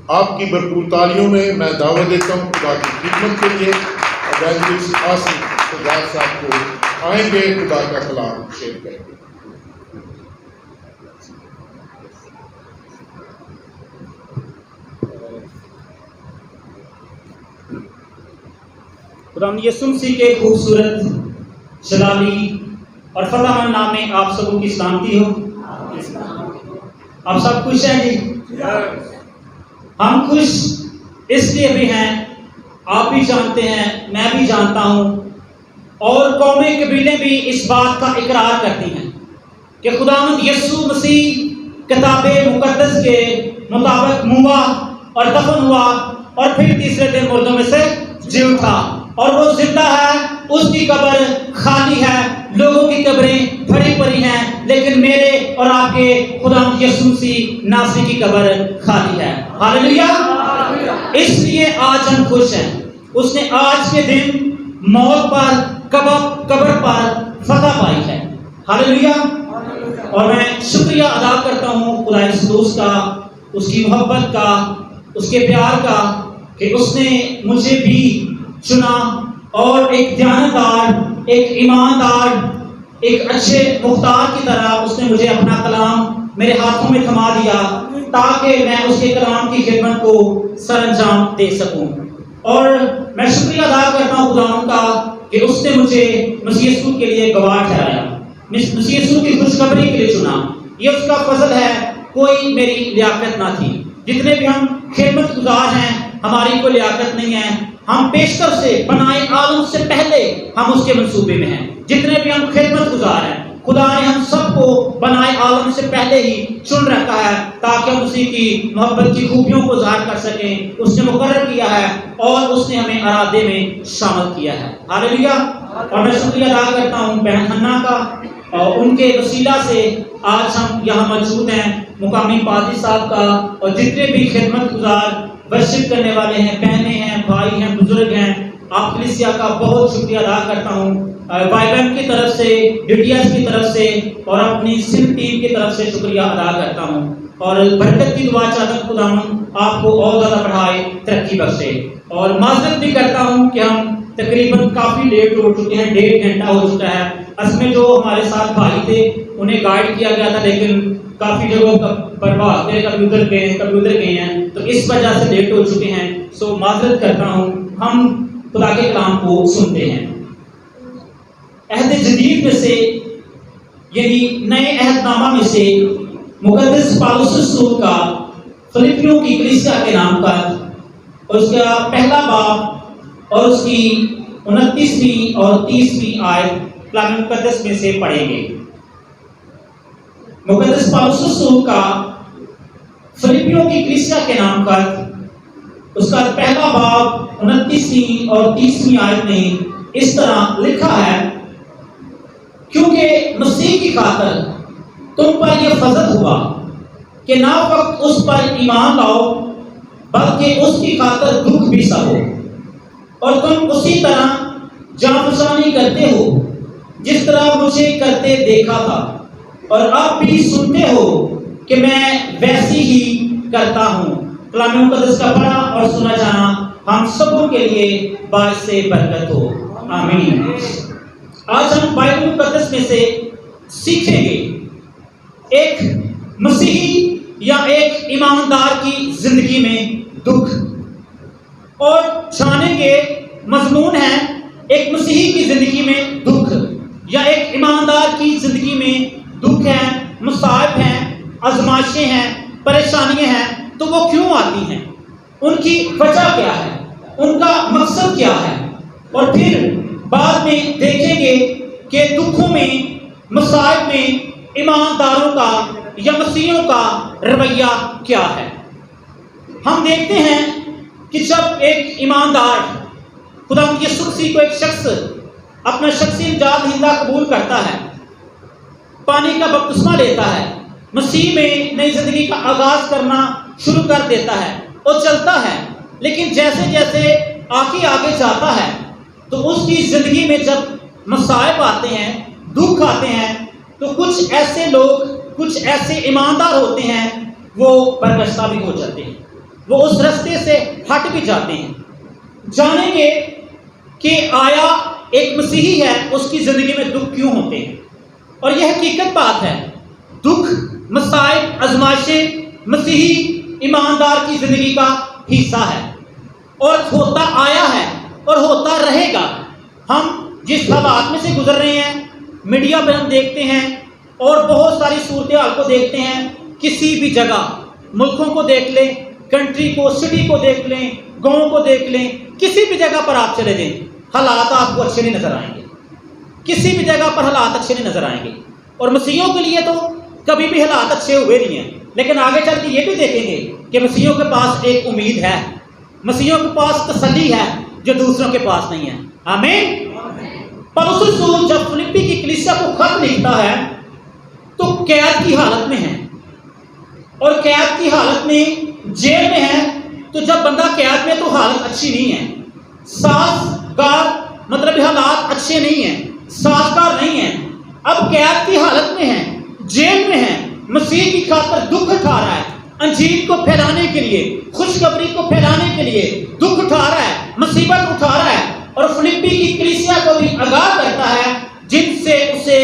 آپ کی بھرپور تعلیموں میں میں دعوت دیتا ہوں خدا کی خدمت کے لیے ایونجلسٹ آصف شجاع صاحب کو آئیں گے، خدا کا کلام شیئر کریں گے۔ خداوند یسوع مسیح کے خوبصورت، جلالی اور فتح مند نام میں آپ سبوں کی سلامتی ہو۔ آپ سب خوش ہیں جی؟ ہم خوش اس لیے بھی ہیں، آپ بھی جانتے ہیں، میں بھی جانتا ہوں، اور قومیں قبیلے بھی اس بات کا اقرار کرتی ہیں کہ خداوند یسوع مسیح کتاب مقدس کے مطابق موا اور دفن ہوا اور پھر تیسرے دن مردوں میں سے جی اٹھا، اور وہ زندہ ہے، اس کی قبر خالی ہے، لوگوں کی قبریں بھری پڑی ہیں، لیکن میرے اور آپ کے خداوند یسوع مسیح ناصری کی قبر خالی ہے۔ ہاللیلویا! اس لیے آج ہم خوش ہیں، اس نے آج کے دن موت پر، قبر پر فتح پائی ہے۔ ہاللیلویا! اور میں شکریہ ادا کرتا ہوں خدا قدوس کا، اس کی محبت کا، اس کے پیار کا، کہ اس نے مجھے بھی چنا اور ایک دیانتدار، ایک ایماندار، ایک اچھے مختار کی طرح اس نے مجھے اپنا کلام میرے ہاتھوں میں تھما دیا تاکہ میں اس کے کلام کی خدمت کو سر انجام دے سکوں۔ اور میں شکریہ ادا کرتا ہوں خدا کا کہ اس نے مجھے مسیح یسوع کے لیے گواہ ٹھہرایا، مسیح یسوع کی خوشخبری کے لیے چنا۔ یہ اس کا فضل ہے، کوئی میری لیاقت نہ تھی۔ جتنے بھی ہم خدمت گزار ہیں، ہماری کوئی لیاقت نہیں ہے، ہم پیشتر سے، بنائے عالم سے پہلے ہم اس کے منصوبے میں ہیں۔ جتنے بھی ہم خدمت گزار ہیں، خدا نے ہم سب کو بنائے عالم سے پہلے ہی چن رکھا ہے تاکہ ہم اسی کی محبت کی خوبیوں کو ظاہر کر سکیں۔ اس نے مقرر کیا ہے اور اس نے ہمیں ارادے میں شامل کیا ہے۔ ہاللیلویا! اور میں شکریہ ادا کرتا ہوں بہن حنا کا، اور ان کے وسیلہ سے آج ہم یہاں موجود ہیں، مقامی پادری صاحب کا، اور جتنے بھی خدمت گزار ورشپ کرنے والے ہیں، بہنیں ہیں، بھائی ہیں، بزرگ ہیں، آپ کلیسیا کا بہت شکریہ ادا کرتا ہوں، وائبن کی طرف سے، ڈیٹیاس کی طرف سے، اور اپنی سم ٹیم کی طرف سے شکریہ ادا کرتا ہوں، اور برکت کی دعا چاہتا ہوں خداوند آپ کو اور زیادہ بڑھائے، ترقی بخشے۔ اور معذرت بھی کرتا ہوں کہ ہم تقریباً کافی لیٹ ہو چکے ہیں، 1.5 گھنٹہ ہو چکا ہے۔ اصل میں جو ہمارے ساتھ بھائی تھے انہیں گائیڈ کیا گیا تھا، لیکن کافی جگہوں پر بھاگتے کبھی ادھر گئے ہیں، تو اس وجہ سے لیٹ ہو چکے ہیں۔ سو معذرت کرتا ہوں، ہم خدا کے کلام کو سنتے ہیں۔ عہد جدید میں سے، یعنی نئے عہد نامہ میں سے، مقدس پالوس رسول کا فلپیوں کی کلیسیا کے نام پر، اور اس کا پہلا باب اور اس کی 29ویں اور 30ویں آیت کلام مقدس میں سے پڑھیں گے۔ مقدس پالوس رسول کا فلپیوں کی کلیسیا کے نام پر، اس کا پہلا باب 29ویں اور 30ویں آیت میں اس طرح لکھا ہے، کیونکہ مسیح کی خاطر تم پر یہ فضل ہوا کہ نہ فقط اس پر ایمان لاؤ بلکہ اس کی خاطر دکھ بھی سہو، اور تم اسی طرح جانفشانی کرتے ہو جس طرح مجھے کرتے دیکھا تھا، اور اب بھی سنتے ہو کہ میں ویسی ہی کرتا ہوں۔ کلام مقدس کا پڑھا اور سنا جانا ہم سبوں کے لیے باعث برکت ہو، آمین۔ آج ہم بائبل مقدس میں سے سیکھیں گے ایک مسیحی یا ایک ایماندار کی زندگی میں دکھ، اور جانیں گے مضمون ہے ایک مسیحی کی زندگی میں دکھ یا ایک ایماندار کی زندگی میں دکھ ہے، مصائب ہیں، آزمائشیں ہیں، پریشانیاں ہیں، تو وہ کیوں آتی ہیں، ان کی وجہ کیا ہے، ان کا مقصد کیا ہے، اور پھر بعد میں دیکھیں گے کہ دکھوں میں، مصائب میں ایمانداروں کا یا مسیحیوں کا رویہ کیا ہے۔ ہم دیکھتے ہیں کہ جب ایک ایماندار خداوند یسوع مسیح کو ایک شخص اپنا شخصی نجات دہندہ قبول کرتا ہے، پانی کا بپتسمہ لیتا ہے، مسیح میں نئی زندگی کا آغاز کرنا شروع کر دیتا ہے اور چلتا ہے، لیکن جیسے جیسے آگے جاتا ہے تو اس کی زندگی میں جب مصائب آتے ہیں، دکھ آتے ہیں، تو کچھ ایسے لوگ، کچھ ایسے ایماندار ہوتے ہیں وہ برگشتہ بھی ہو جاتے ہیں۔ وہ اس رستے سے ہٹ بھی جاتے ہیں. جانیں گے کہ آیا ایک مسیحی ہے اس کی زندگی میں دکھ کیوں ہوتے ہیں. اور یہ حقیقت بات ہے، دکھ، مصائب، آزمائشیں مسیحی ایماندار کی زندگی کا حصہ ہے اور ہوتا آیا ہے اور ہوتا رہے گا. ہم جس حالات میں سے گزر رہے ہیں، میڈیا پہ ہم دیکھتے ہیں اور بہت ساری صورتحال کو دیکھتے ہیں. کسی بھی جگہ ملکوں کو دیکھ لیں، کنٹری کو، سٹی کو دیکھ لیں، گاؤں کو دیکھ لیں، کسی بھی جگہ پر آپ چلے جائیں، حالات آپ کو اچھے نہیں نظر آئیں گے. کسی بھی جگہ پر حالات اچھے نہیں نظر آئیں گے. اور مسیحیوں کے لیے تو کبھی بھی حالات اچھے ہوئے نہیں ہیں، لیکن آگے چل کے یہ بھی دیکھیں گے کہ مسیحیوں کے پاس ایک امید ہے، مسیحیوں کے پاس تسلی ہے جو دوسروں کے پاس نہیں ہے. آمین. پولس رسول جب فلپی کی کلیسیا کو خط لکھتا ہے تو قید کی حالت میں ہے، اور قید کی حالت میں جیل میں ہے. تو جب بندہ قید میں تو حالت اچھی نہیں ہے، سازگار مطلب حالات اچھے نہیں ہیں، سازگار نہیں ہیں. اب قید کی حالت میں ہے، جیل میں ہے، مسیح کی خاطر دکھ اٹھا رہا ہے، انجیل کو پھیلانے کے لیے، خوشخبری کو پھیلانے کے لیے دکھ اٹھا رہا ہے، مصیبت اٹھا رہا ہے. اور فلپی کی کلیسیا کو بھی آگاہ کرتا ہے جن سے اسے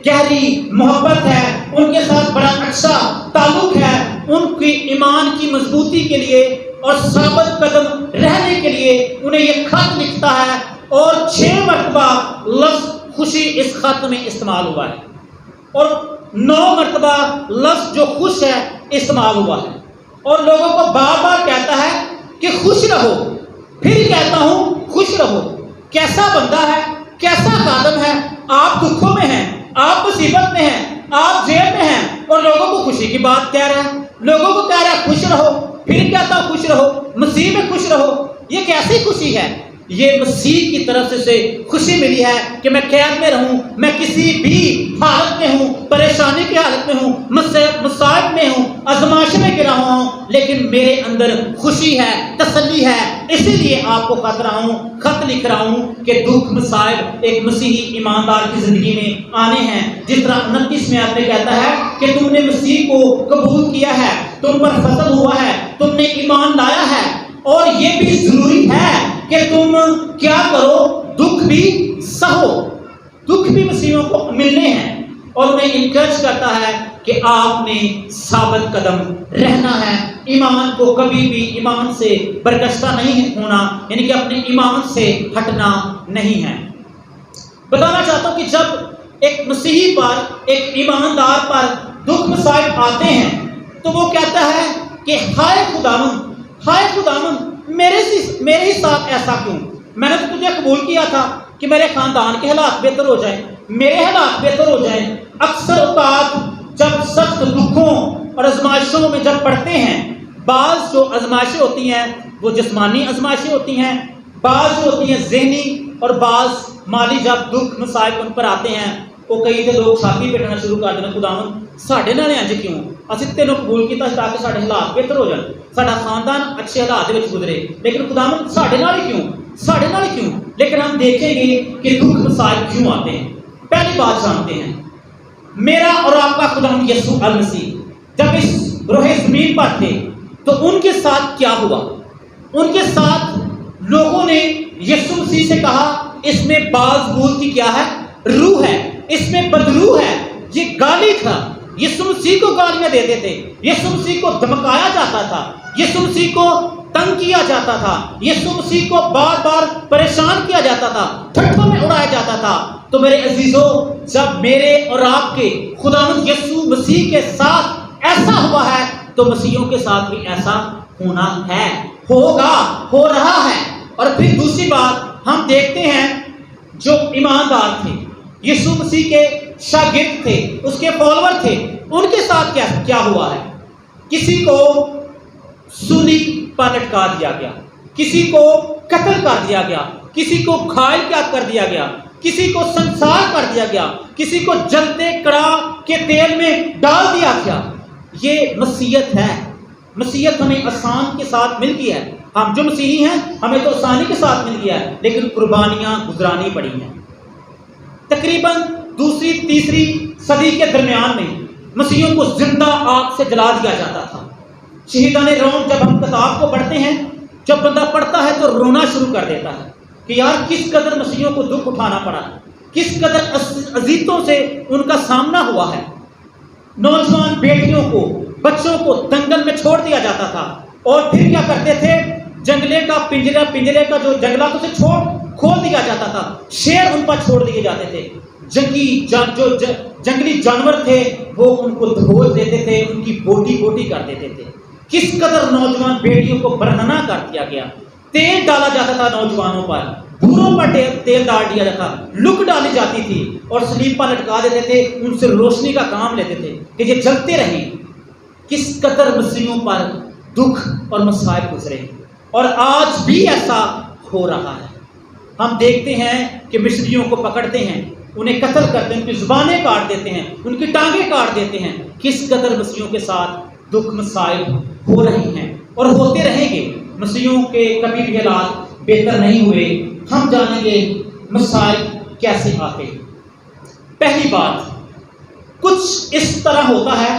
گہری محبت ہے، ان کے ساتھ بڑا اچھا تعلق ہے، ان کی ایمان کی مضبوطی کے لیے اور ثابت قدم رہنے کے لیے انہیں یہ خط لکھتا ہے. اور 6 مرتبہ لفظ خوشی اس خط میں استعمال ہوا ہے اور 9 مرتبہ لفظ جو خوش ہے استعمال ہوا ہے. اور لوگوں کو بار بار کہتا ہے کہ خوش رہو، پھر کہتا ہوں خوش رہو. کیسا بندہ ہے، کیسا خادم ہے. آپ دکھوں میں ہیں، آپ مصیبت میں ہیں، آپ جیل میں ہیں اور لوگوں کو خوشی کی بات کہہ رہا ہے، لوگوں کو کہہ رہا ہے خوش رہو، پھر کہتا ہوں خوش رہو، مسیح میں خوش رہو. یہ کیسی خوشی ہے؟ یہ مسیح کی طرف سے خوشی ملی ہے کہ میں قید میں رہوں، میں کسی بھی حالت میں ہوں، پریشانی کی حالت میں ہوں، مصائب میں ہوں، آزمائش میں گرا ہوا ہوں، لیکن میرے اندر خوشی ہے، تسلی ہے. اسی لیے آپ کو خط لکھ رہا ہوں کہ دکھ، مصائب ایک مسیحی ایماندار کی زندگی میں آنے ہیں. جس طرح 29 میں آپ نے کہتا ہے کہ تم نے مسیح کو قبول کیا ہے، تم پر فضل ہوا ہے، تم نے ایمان لایا ہے، اور یہ بھی ضروری ہے کہ تم کیا کرو، دکھ بھی سہو. دکھ بھی مسیحوں کو ملنے ہیں اور انہیں انکریج کرتا ہے کہ آپ نے ثابت قدم رہنا ہے، ایمان کو کبھی بھی ایمان سے برگشتہ نہیں ہونا، یعنی کہ اپنے ایمان سے ہٹنا نہیں ہے. بتانا چاہتا ہوں کہ جب ایک مسیحی پر، ایک ایماندار پر دکھ مصائب آتے ہیں تو وہ کہتا ہے کہ ہائے خداوند، ہائے خداوند، میرے ہی ساتھ ایسا کیوں؟ میں نے تو تجھے قبول کیا تھا کہ میرے خاندان کے حالات بہتر ہو جائیں، میرے حالات بہتر ہو جائیں. اکثر اوقات جب سخت دکھوں اور آزمائشوں میں جب پڑتے ہیں، بعض جو آزمائشیں ہوتی ہیں وہ جسمانی آزمائشیں ہوتی ہیں، بعض جو ہوتی ہیں ذہنی، اور بعض مالی. جب دکھ مصائب ان پر آتے ہیں وہ کئی تھے لوگ چھاتی پیٹنا شروع کر دینا، خداوند ساڈے نال انج کیوں؟ اسی تینوں قبول کیتا تاکہ ساڈے حالات بہتر ہو جان، ساڈا خاندان اچھے حالات وچ گزرے، لیکن خداوند ساڈے نال کیوں، ساڈے نال کیوں؟ لیکن ہم دیکھیں گے کہ دکھ مصائب کیوں آتے ہیں. پہلی بات جانتے ہیں، میرا اور آپ کا خداوند یسوع المسیح جب اس روح زمین پر تھے تو ان کے ساتھ کیا ہوا؟ ان کے ساتھ لوگوں نے یسوع مسیح سے کہا اس میں بعض بول کی کیا ہے؟ روح ہے، اس میں بدروح ہے. یہ گالی تھا، یسوع مسیح کو گالیاں دیتے تھے، یسوع مسیح کو دھمکایا جاتا تھا، یسوع مسیح کو تنگ کیا جاتا تھا، یسوع مسیح کو بار بار پریشان کیا جاتا تھا، ٹھٹھوں میں اڑایا جاتا تھا. تو میرے عزیزوں، جب میرے اور آپ کے خداوند یسوع مسیح کے ساتھ ایسا ہوا ہے تو مسیحیوں کے ساتھ بھی ایسا ہونا ہے، ہوگا، ہو رہا ہے. اور پھر دوسری بات ہم دیکھتے ہیں جو ایماندار تھے، یسوع مسیح کے شاگرد تھے، اس کے فالوور تھے، ان کے ساتھ کیا ہوا ہے؟ کسی کو سولی پر لٹکا دیا گیا، کسی کو قتل کر دیا گیا، کسی کو گھائل کر دیا گیا، کسی کو سنسار کر دیا گیا، کسی کو جلتے کڑاہ کے تیل میں ڈال دیا گیا. یہ مسیحیت ہے. مسیحیت ہمیں آسان کے ساتھ مل گئی ہے. ہم جو مسیحی ہیں ہمیں تو آسانی کے ساتھ مل گیا ہے، لیکن قربانیاں گزرانی پڑی ہیں. تقریباً 2-3 صدی کے درمیان میں مسیحیوں کو زندہ آگ سے جلا دیا جاتا تھا. شہیدان روم جب ہم کتاب کو پڑھتے ہیں، جب بندہ پڑھتا ہے تو رونا شروع کر دیتا ہے کہ یار کس قدر مسیحیوں کو دکھ اٹھانا پڑا، کس قدر اذیتوں سے ان کا سامنا ہوا ہے۔ نوجوان بیٹیوں کو، بچوں کو دنگل میں چھوڑ دیا جاتا تھا، اور پھر کیا کرتے تھے، جنگلے کا پنجرے کا جو جنگلات اسے کھول دیا جاتا تھا، شیر ان پر چھوڑ دیے جاتے تھے، جنگلی جانور تھے وہ ان کو دھوچ دیتے تھے، ان کی بوٹی کر دیتے تھے۔ کس قدر نوجوان بیٹیوں کو برہنہ کر دیا گیا، تیل ڈالا جاتا تھا نوجوانوں پر، بوروں پر تیل ڈال دیا جاتا، لک ڈالی جاتی تھی اور سلیب پر لٹکا دیتے تھے، ان سے روشنی کا کام لیتے تھے کہ یہ جلتے رہیں۔ کس قدر مسیحیوں پر دکھ اور مصائب گزرے، اور آج بھی ایسا ہو رہا ہے۔ ہم دیکھتے ہیں کہ مصریوں کو پکڑتے ہیں، انہیں قتل کرتے ہیں، ان کی زبانیں کاٹ دیتے ہیں، ان کی ٹانگیں کاٹ دیتے ہیں۔ کس قدر مسیحیوں کے ساتھ دکھ مصائب ہو رہے ہیں اور ہوتے رہیں گے۔ مسیحیوں کے کبھی بھی حالات بہتر نہیں ہوئے۔ ہم جانیں گے مصائب کیسے آتے ہیں۔ پہلی بات، کچھ اس طرح ہوتا ہے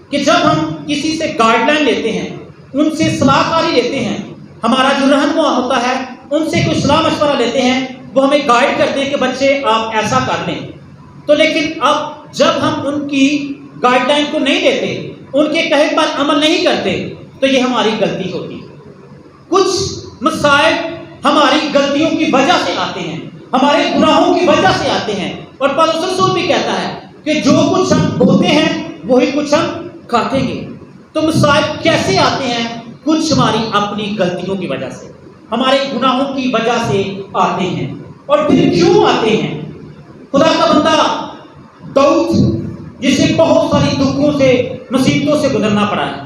کہ جب ہم کسی سے گائیڈ لائن لیتے ہیں، ان سے صلاح کاری لیتے ہیں، ہمارا جو رہنما ہوتا ہے ان سے کوئی صلاح مشورہ لیتے ہیں، وہ ہمیں گائیڈ کرتے ہیں کہ بچے آپ ایسا کر لیں، تو لیکن اب جب ہم ان کی گائیڈ لائن کو نہیں لیتے، ان کے کہے پر عمل نہیں کرتے، تو یہ ہماری غلطی ہوتی ہے۔ کچھ مصائب ہماری غلطیوں کی وجہ سے آتے ہیں، ہمارے گناہوں کی وجہ سے آتے ہیں، اور پالوس رسول بھی کہتا ہے کہ جو کچھ ہم بوتے ہیں وہی کچھ ہم کاٹیں گے۔ تو مصائب کیسے آتے ہیں؟ کچھ ہماری اپنی غلطیوں کی وجہ سے، ہمارے گناہوں کی وجہ سے آتے ہیں۔ اور پھر کیوں آتے ہیں؟ خدا کا بندہ داؤد، جسے بہت ساری دکھوں سے، مصیبتوں سے گزرنا پڑا ہے،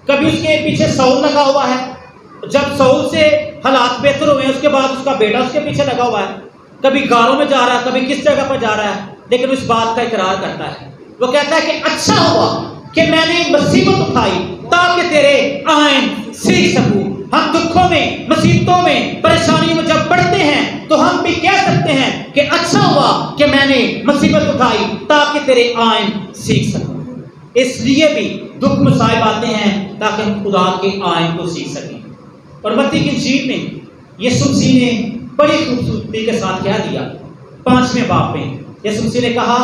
کبھی اس کے پیچھے ساؤل لگا ہوا ہے، جب ساؤل سے حالات بہتر ہوئے ہیں اس کے بعد اس کا بیٹا اس کے پیچھے لگا ہوا ہے، کبھی غاروں میں جا رہا ہے، کبھی کس جگہ پر جا رہا ہے، لیکن اس بات کا اقرار کرتا ہے، وہ کہتا ہے کہ اچھا ہوا کہ میں نے مصیبت اٹھائی تاکہ تیرے آئین سیکھ سکوں۔ ہم دکھوں میں، مصیبتوں میں، پریشانیوں میں جب پڑتے ہیں تو ہم بھی کہہ سکتے ہیں کہ اچھا ہوا کہ میں نے مصیبت اٹھائی تاکہ تیرے آئین سیکھ سکوں۔ اس لیے بھی دکھ مصائب آتے ہیں تاکہ ہم خدا کے آئین کو سیکھ سکیں۔ اور متی کی انجیل میں یسوع مسیح نے بڑی خوبصورتی کے ساتھ کہہ دیا، 5ویں باب میں یسوع مسیح نے کہا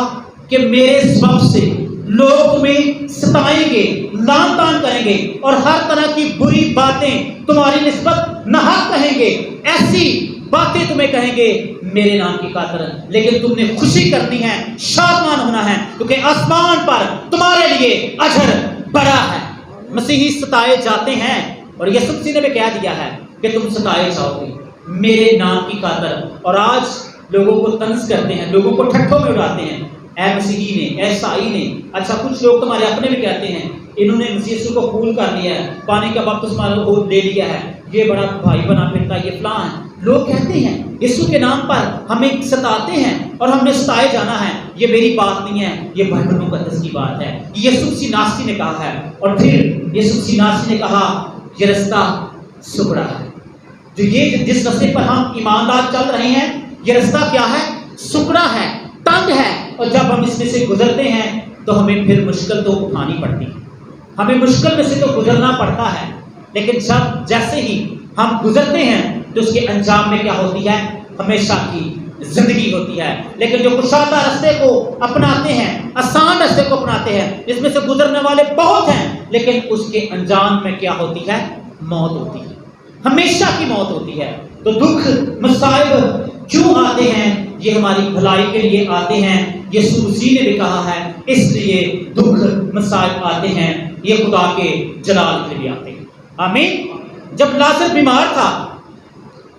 کہ میرے سبب سے لوگ تمہیں ستائیں گے، لعن طعن کریں گے، اور ہر طرح کی بری باتیں تمہاری نسبت ناحق کہیں گے، ایسی باتیں تمہیں کہیں گے میرے نام کی خاطر، لیکن تم نے خوشی کرنی ہے، شادمان ہونا ہے، کیونکہ آسمان پر تمہارے لیے اجر بڑا ہے۔ مسیحی ستائے جاتے ہیں، اور یسوع مسیح نے بھی کہہ دیا ہے کہ تم ستائے جاؤ گے میرے نام کی خاطر۔ اور آج لوگوں کو طنز کرتے ہیں، لوگوں کو ٹھٹھوں میں اڑاتے ہیں، اے مسیحی نے، اے عیسائی نے۔ اچھا، کچھ لوگ تمہارے اپنے بھی کہتے ہیں انہوں نے مسیح یسوع کو قبول کر لیا ہے، پانی کا بپتسمہ لے لیا ہے، یہ بڑا بھائی بنا پھرتا ہے، یہ فلاں ہے۔ لوگ کہتے ہیں یسوع کے نام پر ہمیں ستاتے ہیں اور ہم نے ستائے جانا ہے۔ یہ میری بات نہیں ہے، یہ بائبل مقدس کی بات ہے، یسوع مسیح ناصری نے کہا ہے۔ اور پھر یسوع مسیح ناصری نے کہا یہ رستہ سکڑا ہے، جو یہ جس رستے پر ہم ایماندار چل رہے ہیں، یہ رستہ کیا ہے؟ سکڑا ہے، تنگ ہے، اور جب ہم اس میں سے گزرتے ہیں تو ہمیں پھر مشکل تو اٹھانی پڑتی ہے، ہمیں مشکل میں سے تو گزرنا پڑتا ہے، لیکن جب جیسے ہی ہم گزرتے ہیں تو اس کے انجام میں کیا ہوتی ہے؟ ہمیشہ کی زندگی ہوتی ہے۔ لیکن جو کشادہ رستے کو اپناتے ہیں، آسان رستے کو اپناتے ہیں، اس میں سے گزرنے والے بہت ہیں، لیکن اس کے انجام میں کیا ہوتی ہے؟ موت ہوتی ہے، ہمیشہ کی موت ہوتی ہے۔ تو دکھ مصائب کیوں آتے ہیں؟ یہ ہماری بھلائی کے لیے آتے ہیں۔ یسوع مسیح نے بھی کہا ہے اس لیے دکھ مصائب آتے ہیں، یہ خدا کے جلال کے لیے آتے ہیں۔ آمین۔ جب لازر بیمار تھا،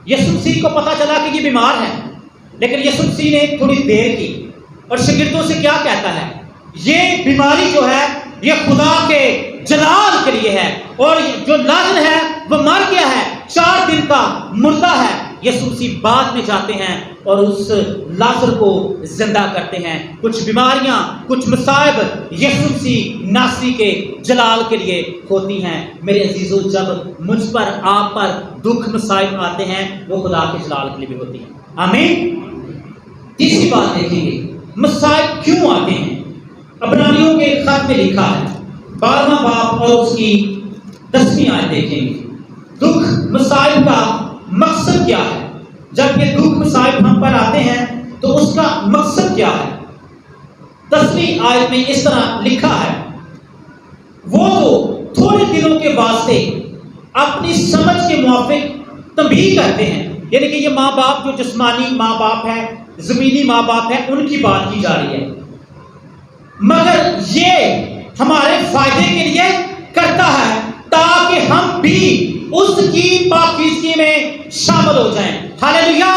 یسوع مسیح کو پتا چلا کہ یہ بیمار ہے، لیکن یسوع مسیح نے تھوڑی دیر کی اور شاگردوں سے کیا کہتا ہے؟ یہ بیماری جو ہے یہ خدا کے جلال کے لیے ہے، اور جو لازر ہے وہ مر گیا ہے، 4 دن کا مردہ ہے۔ یسوع مسیح بعد میں جاتے ہیں اور اس لازر کو زندہ کرتے ہیں۔ کچھ بیماریاں، کچھ مصائب یسوع مسیح ناصری کے جلال کے لیے ہوتی ہیں۔ میرے عزیزو، جب مجھ پر، آپ پر دکھ مصائب آتے ہیں وہ خدا کے جلال کے لیے بھی ہوتی ہیں۔ آمین۔ تیسری بات دیکھیں گے، مصائب کیوں آتے ہیں؟ عبرانیوں کے خط میں لکھا ہے 12واں باب اور اس کی 10ویں آیت دیکھیں گے. دکھ مصائب کا مقصد کیا ہے؟ جب یہ دکھ مصائب ہم پر آتے ہیں تو اس کا مقصد کیا ہے؟ 10ویں آیت میں اس طرح لکھا ہے، وہ تو تھوڑے دنوں کے واسطے اپنی سمجھ کے موافق تنبیہ کرتے ہیں. یعنی کہ یہ ماں باپ جو جسمانی ماں باپ ہے، زمینی ماں باپ ہے، ان کی بات کی جا رہی ہے، مگر یہ ہمارے فائدے کے لیے کرتا ہے تاکہ ہم بھی اس کی پاکیزگی میں شامل ہو جائیں. ہاللیلویہ.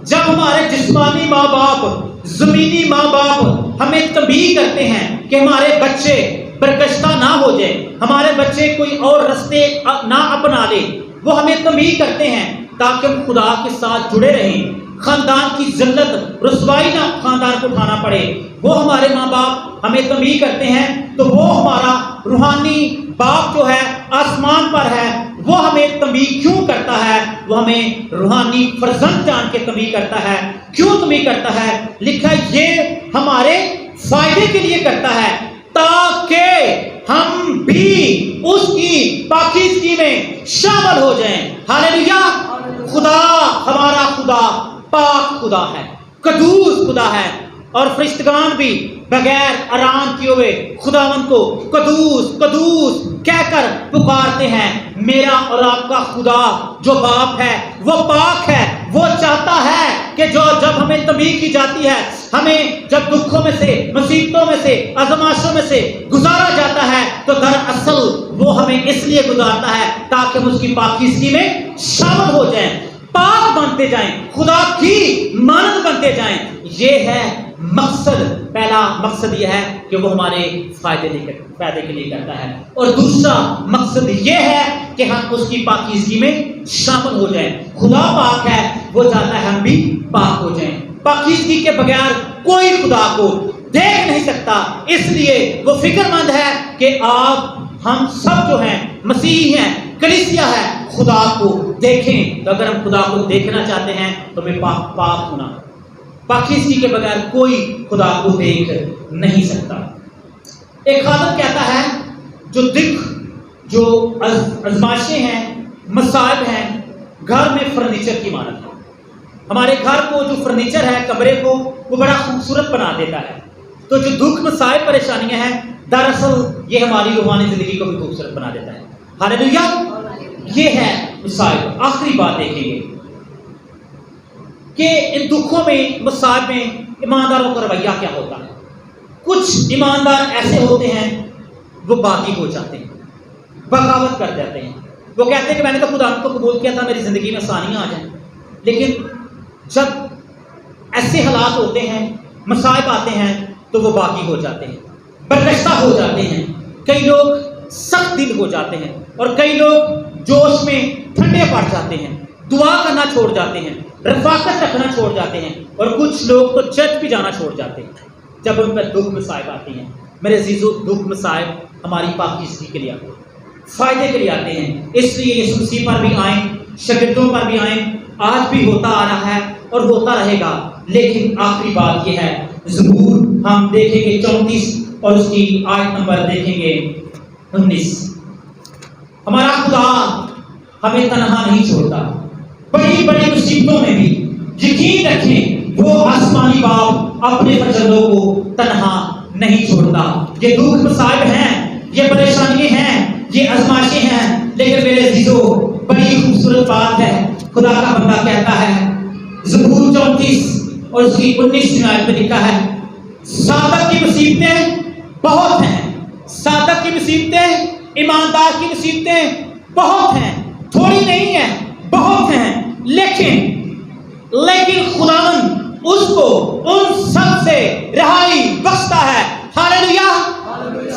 جب ہمارے جسمانی ماں باپ، زمینی ماں باپ ہمیں تنبیہ کرتے ہیں کہ ہمارے بچے برگشتہ نہ ہو جائے، ہمارے بچے کوئی اور رستے نہ اپنا لے، وہ ہمیں تنبیہ کرتے ہیں تاکہ ہم خدا کے ساتھ جڑے رہیں، خاندان کی ذلت رسوائی نہ خاندان کو اٹھانا پڑے. وہ ہمارے ماں باپ ہمیں تنبیہ کرتے ہیں تو وہ ہمارا روحانی باپ جو ہے آسمان پر ہے، وہ ہمیں تنبیہ کیوں کرتا ہے؟ وہ ہمیں روحانی فرزند جان کے تنبیہ کرتا ہے. کیوں تنبیہ کرتا ہے؟ لکھا یہ ہمارے فائدے کے لیے کرتا ہے تاکہ ہم بھی اس کی پاکیزگی میں شامل ہو جائیں. ہاللیلویہ. خدا، ہمارا خدا پاک خدا ہے، قدوس خدا ہے، اور فرشتگان بھی بغیر آرام کیے ہوئے خداوند کو قدوس قدوس کہہ کر پکارتے ہیں. میرا اور آپ کا خدا جو باپ ہے وہ پاک ہے. وہ چاہتا ہے کہ جب ہمیں تنبیہ کی جاتی ہے، ہمیں جب دکھوں میں سے، مصیبتوں میں سے، آزمائشوں میں سے گزارا جاتا ہے تو دراصل وہ ہمیں اس لیے گزارتا ہے تاکہ ہم اس کی پاکیزگی میں شامل ہو جائیں، پاک بنتے جائیں، خدا کی مانند بنتے جائیں. یہ ہے مقصد. پہلا مقصد یہ ہے کہ وہ ہمارے فائدے کے لیے کرتا ہے، اور دوسرا مقصد یہ ہے کہ ہم اس کی پاکیزگی میں شامل ہو جائیں. خدا پاک ہے، وہ چاہتا ہے ہم بھی پاک ہو جائیں. پاکیزگی کے بغیر کوئی خدا کو دیکھ نہیں سکتا، اس لیے وہ فکر مند ہے کہ آپ ہم سب جو ہیں مسیحی ہیں، کلیسیا ہے، خدا کو دیکھیں. تو اگر ہم خدا کو دیکھنا چاہتے ہیں تو ہمیں پاک ہونا. پاکیزگی کے بغیر کوئی خدا کو دیکھ نہیں سکتا. ایک خادم کہتا ہے جو دکھ، جو آزمائشیں ہیں، مصائب ہیں، گھر میں فرنیچر کی مانند ہے. ہمارے گھر کو جو فرنیچر ہے، کمرے کو وہ بڑا خوبصورت بنا دیتا ہے. تو جو دکھ، مصائب، پریشانیاں ہیں، دراصل یہ ہماری روحانی زندگی کو بھی خوبصورت بنا دیتا ہے. ہاللیلویہ. یہ ہے مصائب. آخری بات دیکھیں گے کہ ان دکھوں میں، مصائب میں ایمانداروں کا رویہ کیا ہوتا ہے. کچھ ایماندار ایسے ہوتے ہیں وہ باغی ہو جاتے ہیں، بغاوت کر جاتے ہیں. وہ کہتے ہیں کہ میں نے تو خدا کو قبول کیا تھا، میری زندگی میں آسانیاں آ جائیں. لیکن جب ایسے حالات ہوتے ہیں، مصائب آتے ہیں تو وہ باغی ہو جاتے ہیں، برگشتہ ہو جاتے ہیں. کئی لوگ سخت دل ہو جاتے ہیں، اور کئی لوگ جوش میں ٹھنڈے پڑ جاتے ہیں، دعا کرنا چھوڑ جاتے ہیں، رفاقت رکھنا چھوڑ جاتے ہیں، اور کچھ لوگ تو چرچ بھی جانا چھوڑ جاتے ہیں جب ان پر دکھ مصائب آتی ہیں. میرے عزیزو، دکھ مصائب ہماری پاکیزگی کے لیے آتے ہیں، فائدے کے لیے آتے ہیں. اس لیے یسوع مسیح پر بھی آئیں، شاگردوں پر بھی آئیں. آج بھی ہوتا آ رہا ہے اور ہوتا رہے گا. لیکن آخری بات یہ ہے، زبور ہم دیکھیں گے 34 اور اس کی آیت نمبر دیکھیں گے 19. ہمارا خدا ہمیں تنہا نہیں چھوڑتا. بڑی بڑی مصیبتوں میں بھی یقین رکھیں وہ آسمانی باپ اپنے فرزندوں کو تنہا نہیں چھوڑتا. یہ دکھ مصائب ہیں، یہ پریشانیاں ہیں، یہ آزمائشیں ہیں، لیکن میرے عزیزو بڑی خوبصورت بات ہے. خدا کا بندہ کہتا ہے، زبور 34 اور اس کی 19 آیت میں لکھا ہے، صادق کی مصیبتیں بہت ہیں. صادق کی مصیبتیں، ایماندار کی مصیبتیں بہت ہیں، تھوڑی نہیں ہیں، بہت ہیں. لیکن خداوند اس کو ان سب سے رہائی بخشتا ہے. ہاللیلویہ.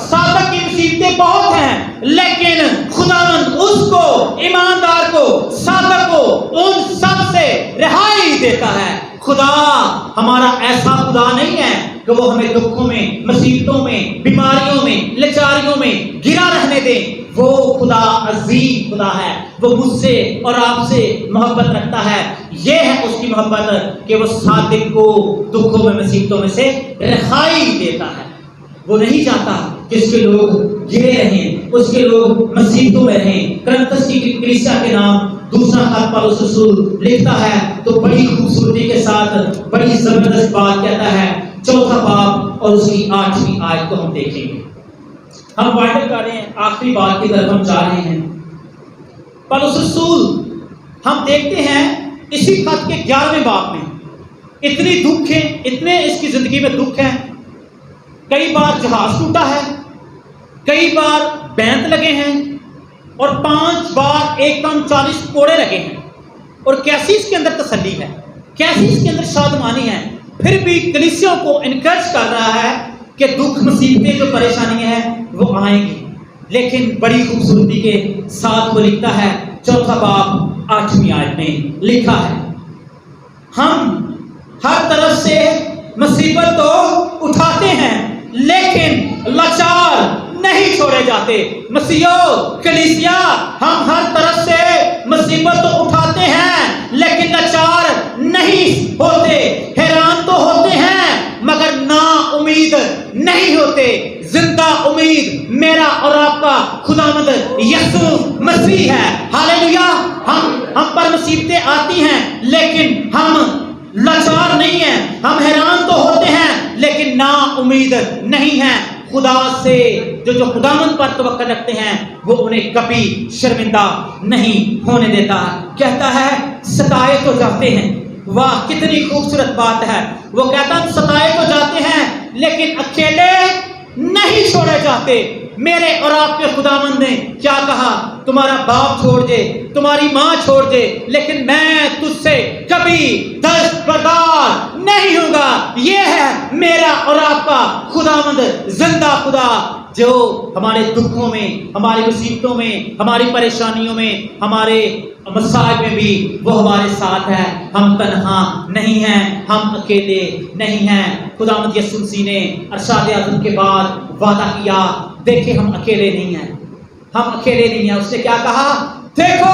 صادق کی مصیبتیں بہت ہیں، لیکن خداوند اس کو، ایماندار کو، صادق کو ان سب سے رہائی دیتا ہے. خدا ہمارا ایسا خدا نہیں ہے کہ وہ ہمیں دکھوں میں، مصیبتوں میں، بیماریوں میں، لاچاریوں میں گرا رہنے دے. وہ خدا عظیم خدا ہے. وہ مجھ سے اور آپ سے محبت رکھتا ہے. یہ ہے اس کی محبت کہ وہ صادق کو دکھوں میں، مصیبتوں میں سے رہائی دیتا ہے. وہ نہیں چاہتا جس کے لوگ گرے رہیں، اس کے لوگ مصیبتوں میں رہیں۔ کرنتھس کی کلیسیا کے نام دوسرا خط پالوس رسول لکھتا ہے تو بڑی خوبصورتی کے ساتھ بڑی زبردست بات کہتا ہے، چوتھا باب اور اس کی 8ویں آیت کو ہم دیکھیں گے۔ ہم وائنڈ کر رہے ہیں، آخری بات کی طرف ہم جا رہے ہیں۔ پالوس رسول ہم دیکھتے ہیں اسی خط کے 11ویں باب میں اتنی دکھ ہے، اتنے اس کی زندگی میں دکھ ہیں، کئی بار جہاز ٹوٹا ہے، کئی بار بینت لگے ہیں، اور 5 بار ایک دم 40 کوڑے لگے ہیں، اور کیسی اس کے اندر تسلی ہے، کیسی اس کے اندر شادمانی ہے، پھر بھی کلیسیوں کو انکریج کر رہا ہے کہ دکھ مصیبتیں جو پریشانیاں ہیں وہ آئیں گی، لیکن بڑی خوبصورتی کے ساتھ وہ لکھتا ہے، چوتھا باب 8ویں آیت میں لکھا ہے، ہم ہر طرف سے مصیبت تو اٹھاتے ہیں لیکن لاچار نہیں چھوڑے جاتے۔ مسیحیوں، کلیسیا، ہم ہر طرف سے مصیبت تو اٹھاتے ہیں لیکن لاچار نہیں ہوتے، حیران تو ہوتے ہیں مگر نا امید نہیں ہوتے۔ زندہ امید میرا اور آپ کا خداوند یسوع مسیح ہے۔ ہاللیلویا۔ ہم پر مصیبتیں آتی ہیں لیکن ہم لاچار نہیں ہیں، ہم حیران تو ہوتے ہیں لیکن نا امید نہیں ہیں۔ خدا سے جو خداوند پر توقع رکھتے ہیں وہ انہیں کبھی شرمندہ نہیں ہونے دیتا۔ کہتا ہے ستائے تو جاتے ہیں، واہ کتنی خوبصورت بات ہے، وہ کہتا ہے ستائے تو جاتے ہیں لیکن اکیلے نہیں چھوڑے جاتے۔ میرے اور آپ کے خداوند نے کیا کہا، تمہارا باپ چھوڑ دے، تمہاری ماں چھوڑ دے، لیکن میں تجھ سے کبھی دستبردار نہیں ہوں گا۔ یہ ہے میرا اور آپ کا خداوند، زندہ خدا، جو ہمارے دکھوں میں، ہماری مصیبتوں میں، ہماری پریشانیوں میں، ہمارے مسائل میں بھی وہ ہمارے ساتھ ہے۔ ہم تنہا نہیں ہیں، ہم اکیلے نہیں ہیں۔ خداوند یسوع مسیح نے ارشاد اعظم کے بعد وعدہ کیا، دیکھیں ہم اکیلے نہیں ہیں، ہم اکیلے نہیں ہیں۔ اس نے کیا کہا، دیکھو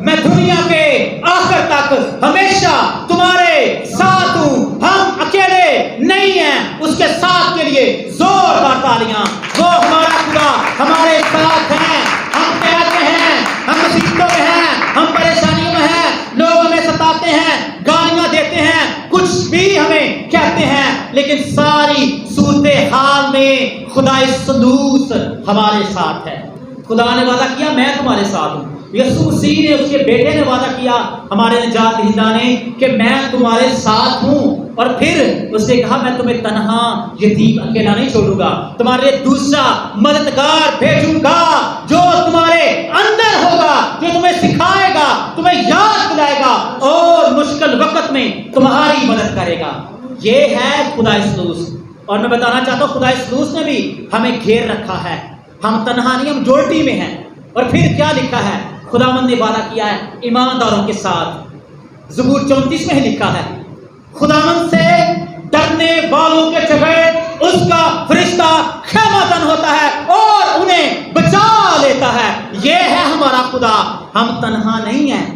میں دنیا کے آخر تک ہمیشہ تمہارے ساتھ ہوں، ہم اکیلے نہیں ہیں۔ اس کے ساتھ کے لیے زوردار تالیاں۔ وہ ہمارا خدا ہمارے ساتھ ہے۔ ہم کہتے ہیں ہم مصیبتوں میں ہیں، ہم پریشانیوں میں ہیں، لوگ ہمیں ستاتے ہیں، گالیاں دیتے ہیں، کچھ بھی ہمیں کہتے ہیں، لیکن ساری صورتحال میں خدا سدوس ہمارے ساتھ ہے۔ خدا نے وعدہ کیا میں تمہارے ساتھ ہوں۔ یسوع مسیح نے، اس کے بیٹے نے وعدہ کیا ہمارے نجات دہندہ نے کہ میں تمہارے ساتھ ہوں، اور پھر اس نے کہا میں تمہیں تنہا یتیم اکیلا نہیں چھوڑوں گا، تمہارے دوسرا مددگار بھیجوں گا جو تمہارے اندر ہوگا، جو تمہیں سکھائے گا، تمہیں یاد دلائے گا اور مشکل وقت میں تمہاری مدد کرے گا۔ یہ ہے خدا سدوس۔ اور میں بتانا چاہتا ہوں خدا سدوس نے بھی ہمیں گھیر رکھا ہے، ہم تنہا نہیں، ہم میجورٹی میں ہیں۔ اور پھر کیا لکھا ہے، خداوند نے وعدہ کیا ہے ایمانداروں کے ساتھ۔ زبور 34 میں لکھا ہے، خداوند سے ڈرنے والوں کے جگہ اس کا فرشتہ خیمہ تن ہوتا ہے اور انہیں بچا لیتا ہے۔ یہ ہے ہمارا خدا۔ ہم تنہا نہیں ہیں،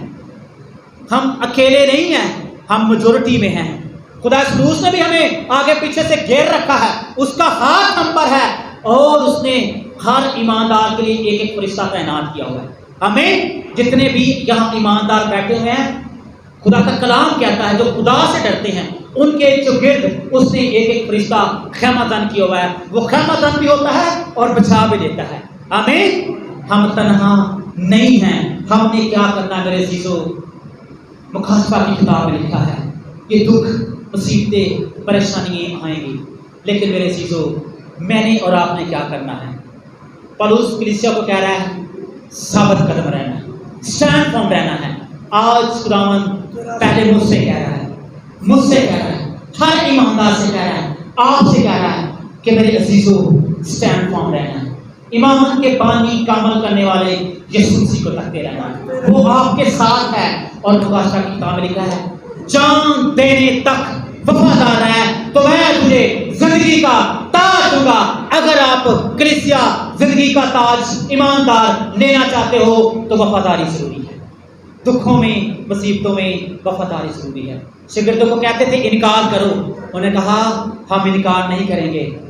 ہم اکیلے نہیں ہیں، ہم میجورٹی میں ہیں۔ خدا سدوس نے بھی ہمیں آگے پیچھے سے گھیر رکھا ہے، اس کا ہاتھ ہم پر ہے، اور اس نے ہر ایماندار کے لیے ایک ایک فرشتہ تعینات کیا ہوا ہے۔ ہمیں جتنے بھی یہاں ایماندار بیٹھے ہوئے ہیں، خدا کا کلام کہتا ہے جو خدا سے ڈرتے ہیں ان کے چوگرد اس نے ایک ایک فرشتہ خیمہ تن کیا ہوا ہے۔ وہ خیمہ تن بھی ہوتا ہے اور بچا بھی دیتا ہے۔ آمین۔ ہم تنہا نہیں ہیں۔ ہم نے کیا کرنا ہے میرے عزیزو، مکاشفہ کی کتاب میں لکھا ہے یہ دکھ مصیبتیں پریشانیاں آئیں گی، لیکن میرے عزیزو میں نے اور آپ نے کیا کرنا ہے؟ پولس کلیسیا کو کہہ رہا ہے ثابت قدم رہنا ہے، اسٹینڈ فارم رہنا ہے۔ آج خداوند پہلے مجھ سے کہہ رہا ہے، مجھ سے کہہ رہا ہے، ہر ایماندار سے کہہ رہا ہے، آپ سے کہہ رہا ہے کہ میرے عزیزو اسٹینڈ فارم رہنا ہے۔ ایمان کے بانی کامل کرنے والے یسوع مسیح کو تکتے رہنا ہے، وہ آپ کے ساتھ ہے۔ اور مکاشفہ کی کتاب میں لکھا ہے جان دینے تک وفادار ہے تو میں تجھے زندگی کا تاج دوں گا۔ اگر آپ کلیسیا زندگی کا تاج ایماندار لینا چاہتے ہو تو وفاداری ضروری ہے۔ دکھوں میں، مصیبتوں میں وفاداری ضروری ہے۔ شاگردوں کو کہتے تھے انکار کرو، انہوں نے کہا ہم انکار نہیں کریں گے،